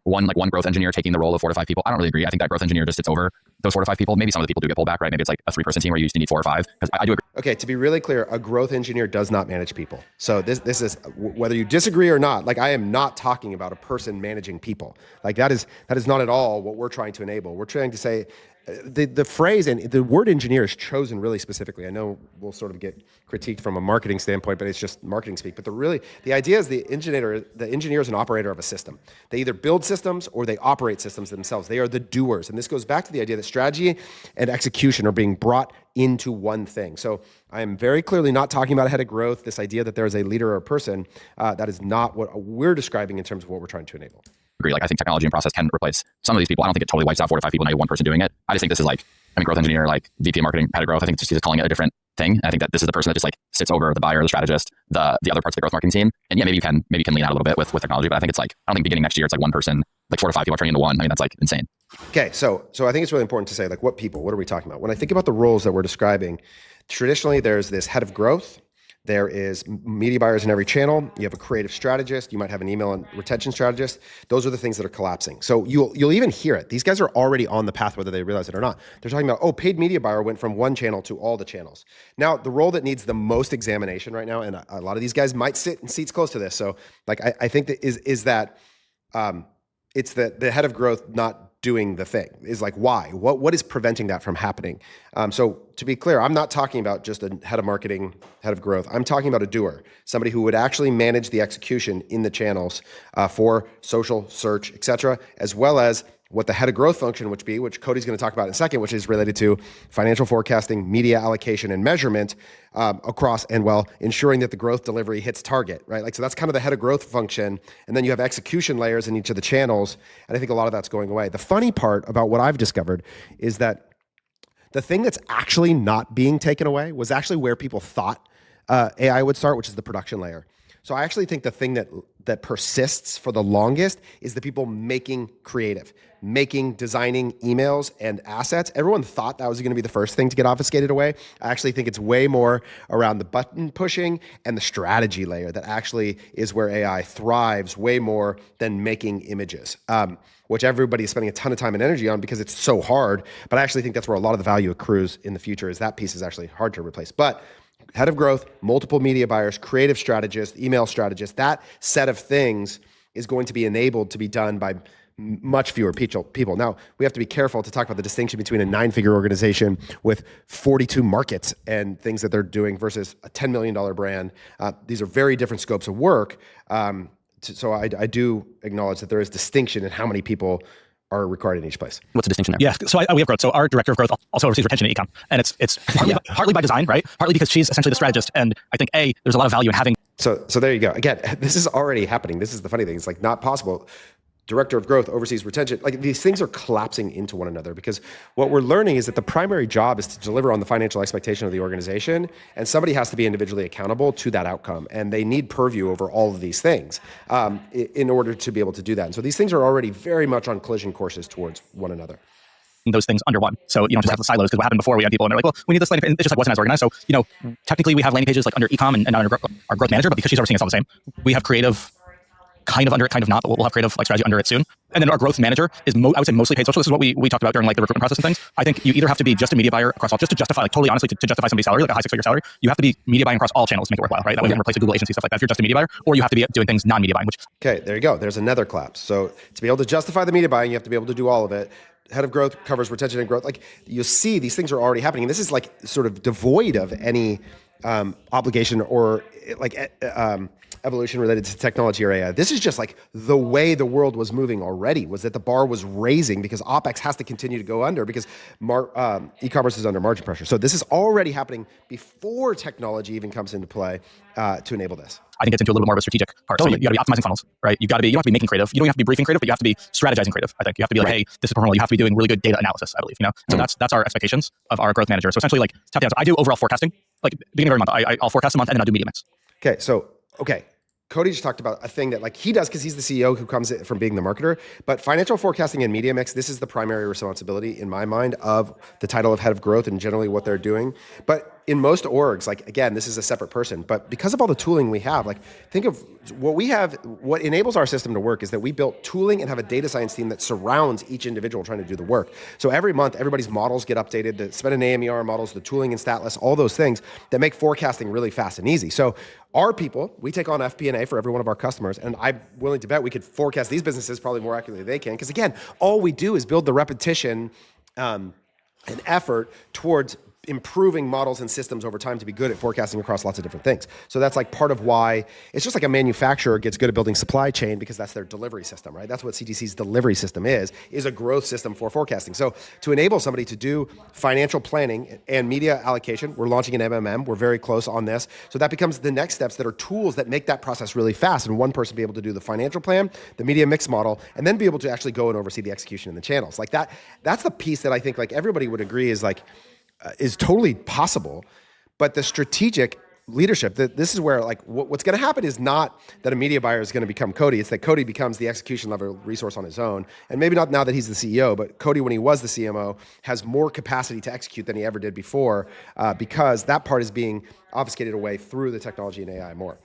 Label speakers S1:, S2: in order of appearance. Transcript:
S1: one growth engineer taking the role of 4 to 5 people. I don't really agree. I think that growth engineer just sits over those 4 to 5 people. Maybe some of the people do get pulled back, right? Maybe it's like a 3-person team where you used to need 4 or 5. Because I do agree.
S2: Okay, to be really clear, a growth engineer does not manage people. So this is, whether you disagree or not, like I am not talking about a person managing people. Like that is not at all what we're trying to enable. We're trying to say, the phrase and the word engineer is chosen really specifically. I know we'll sort of get critiqued from a marketing standpoint, but it's just marketing speak. But the idea is the engineer is an operator of a system. They either build systems or they operate systems themselves. They are the doers. And this goes back to the idea that strategy and execution are being brought into one thing. So I am very clearly not talking about a head of growth, this idea that there is a leader or a person. That is not what we're describing in terms of what we're trying to enable.
S1: Agree. Like I think technology and process can replace some of these people. I don't think it totally wipes out 4 to 5 people, now you have 1 person doing it. I just think this is like, growth engineer, like VP of marketing, head of growth. I think it's just calling it a different thing. And I think that this is the person that just like sits over the buyer, the strategist, the other parts of the growth marketing team. And yeah, maybe you can lean out a little bit with technology, but I think it's like, I don't think beginning next year, it's like 1 person, like 4 to 5 people are turning into 1. I mean, that's like insane.
S2: Okay. So I think it's really important to say like what are we talking about? When I think about the roles that we're describing, traditionally there's this head of growth. There is media buyers in every channel. You have a creative strategist. You might have an email and retention strategist. Those are the things that are collapsing. So you'll even hear it. These guys are already on the path, whether they realize it or not. They're talking about, paid media buyer went from 1 channel to all the channels. Now, the role that needs the most examination right now, and a lot of these guys might sit in seats close to this. So like, I think that is that it's the head of growth not doing the thing is like, why? What is preventing that from happening? So to be clear, I'm not talking about just a head of marketing, head of growth. I'm talking about a doer, somebody who would actually manage the execution in the channels for social, search, et cetera, as well as what the head of growth function which Cody's going to talk about in a second, which is related to financial forecasting, media allocation, and measurement across, and ensuring that the growth delivery hits target, right? Like, so that's kind of the head of growth function. And then you have execution layers in each of the channels. And I think a lot of that's going away. The funny part about what I've discovered is that the thing that's actually not being taken away was actually where people thought AI would start, which is the production layer. So I actually think the thing that persists for the longest is the people making creative, designing emails and assets. Everyone thought that was going to be the first thing to get obfuscated away. I actually think it's way more around the button pushing and the strategy layer that actually is where AI thrives way more than making images, which everybody is spending a ton of time and energy on because it's so hard. But I actually think that's where a lot of the value accrues in the future, is that piece is actually hard to replace. But head of growth, multiple media buyers, creative strategist, email strategist, that set of things is going to be enabled to be done by much fewer people. Now, we have to be careful to talk about the distinction between a 9-figure organization with 42 markets and things that they're doing versus a $10 million brand. These are very different scopes of work. So I do acknowledge that there is distinction in how many people are required in each place.
S3: What's the distinction there? Yeah, so we have growth. So our director of growth also oversees retention at eCom. And it's partly by design, right? Partly because she's essentially the strategist. And I think, there's a lot of value in having.
S2: So there you go. Again, this is already happening. This is the funny thing. It's like not possible. Director of growth oversees retention. Like, these things are collapsing into one another, because what we're learning is that the primary job is to deliver on the financial expectation of the organization, and somebody has to be individually accountable to that outcome. And they need purview over all of these things in order to be able to do that. And so these things are already very much on collision courses towards one another.
S3: Those things under one. So you don't just have the silos, because what happened before, we had people and they're like, well, we need this landing page. It just like wasn't as organized. So, technically we have landing pages like under eCom and under our growth manager, but because she's overseeing it's all the same, we have creative kind of under it, kind of not, but we'll have creative like strategy under it soon. And then our growth manager is, I would say, mostly paid social. This is what we talked about during like the recruitment process and things. I think you either have to be just a media buyer across all, just to justify, like totally honestly, to justify somebody's salary, like a high 6-figure salary, you have to be media buying across all channels to make it worthwhile, right? That way you can replace a Google agency, stuff like that if you're just a media buyer, or you have to be doing things non-media buying, which...
S2: Okay, there you go. There's another collapse. So to be able to justify the media buying, you have to be able to do all of it. Head of growth covers retention and growth. Like, you'll see these things are already happening. And this is like sort of devoid of any obligation or like evolution related to technology or AI. This is just like the way the world was moving already, was that the bar was raising because OpEx has to continue to go under because e-commerce is under margin pressure. So this is already happening before technology even comes into play to enable this.
S3: I think it's into a little bit more of a strategic part. Totally. So you got to be optimizing funnels, right? You don't have to be making creative. You don't have to be briefing creative, but you have to be strategizing creative. I think you have to be like, hey, this is performable. You have to be doing really good data analysis, I believe, So that's our expectations of our growth manager. So essentially, like, top down. So I do overall forecasting, like beginning of every month. I'll forecast a month and then I'll do media mix.
S2: Okay. Cody just talked about a thing that like he does because he's the CEO who comes from being the marketer, but financial forecasting and media mix, this is the primary responsibility in my mind of the title of head of growth and generally what they're doing. But in most orgs, like again, this is a separate person, but because of all the tooling we have, like think of what we have, what enables our system to work is that we built tooling and have a data science team that surrounds each individual trying to do the work. So every month, everybody's models get updated, the spend and AMER models, the tooling and statless, all those things that make forecasting really fast and easy. So our people, we take on FP&A for every one of our customers, and I'm willing to bet we could forecast these businesses probably more accurately than they can, because again, all we do is build the repetition and effort towards improving models and systems over time to be good at forecasting across lots of different things. So that's like part of why it's just like a manufacturer gets good at building supply chain, because that's their delivery system, right? That's what CTC's delivery system is a growth system for forecasting. So to enable somebody to do financial planning and media allocation, we're launching an MMM. We're very close on this. So that becomes the next steps that are tools that make that process really fast. And one person be able to do the financial plan, the media mix model, and then be able to actually go and oversee the execution in the channels. Like that's the piece that I think like everybody would agree is like, is totally possible, but the strategic leadership, this is where like what's going to happen is not that a media buyer is going to become Cody. It's that Cody becomes the execution level resource on his own. And maybe not now that he's the CEO, but Cody, when he was the CMO, has more capacity to execute than he ever did before, because that part is being obfuscated away through the technology and AI more.